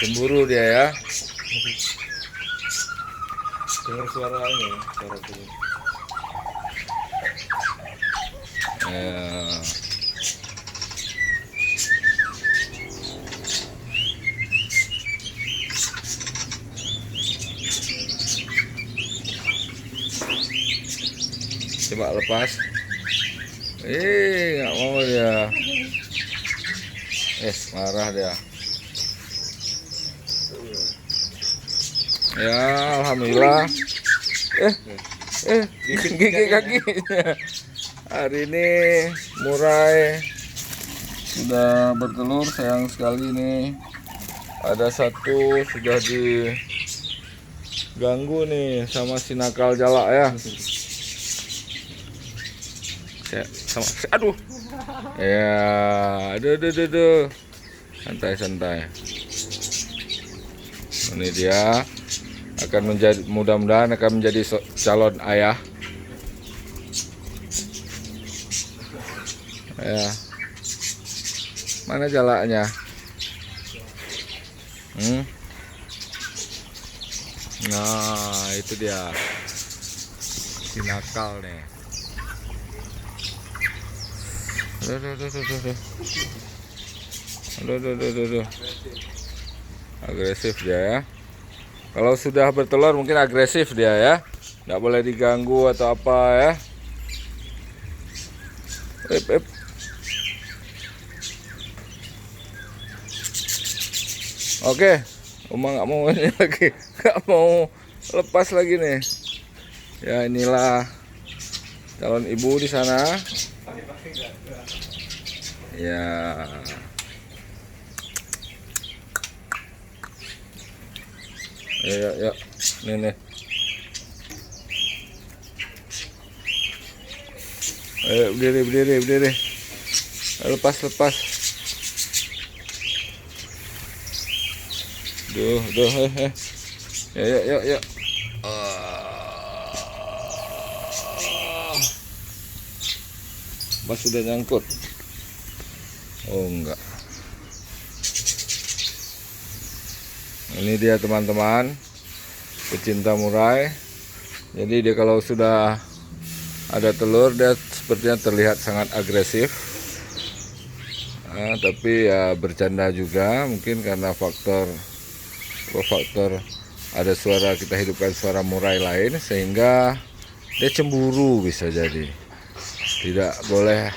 Cemburu dia ya. Dengar suaranya, suara turun. Coba lepas. Nggak mau dia. Marah dia. Ya, alhamdulillah. Gigi kakinya. Hari ini murai sudah bertelur, sayang sekali nih. Ada satu sudah diganggu nih sama si nakal jalak ya. Aduh. Ya, aduh. Santai. Ini dia akan menjadi, mudah-mudahan akan menjadi calon ayah. Ya. Mana jalaknya? Nah, itu dia. Si nakal nih. Aduh. Agresif dia ya. Kalau sudah bertelur mungkin agresif dia ya. Nggak boleh diganggu atau apa ya. Oke, Uma nggak mau ini lagi, nggak mau lepas lagi nih. Ya inilah calon ibu di sana. Ya. Ya, nih. Ayo berdiri. Lepas. Duh. Ya. Mas sudah nyangkut. Oh enggak. Ini dia teman-teman, pecinta murai. Jadi dia kalau sudah ada telur dia sepertinya terlihat sangat agresif. Tapi ya bercanda juga, mungkin karena faktor ada suara, kita hidupkan suara murai lain sehingga dia cemburu, bisa jadi. Tidak boleh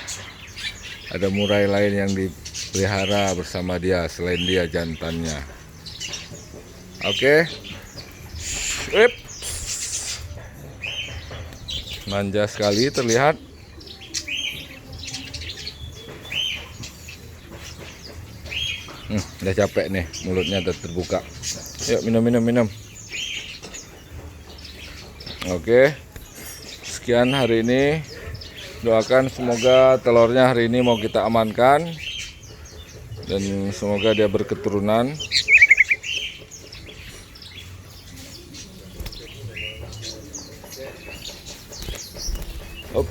ada murai lain yang dipelihara bersama dia selain dia jantannya. Oke. Manja sekali terlihat. Udah capek nih, mulutnya udah terbuka. Yuk minum. Oke. Sekian hari ini. Doakan semoga telurnya hari ini mau kita amankan dan semoga dia berketurunan. Op.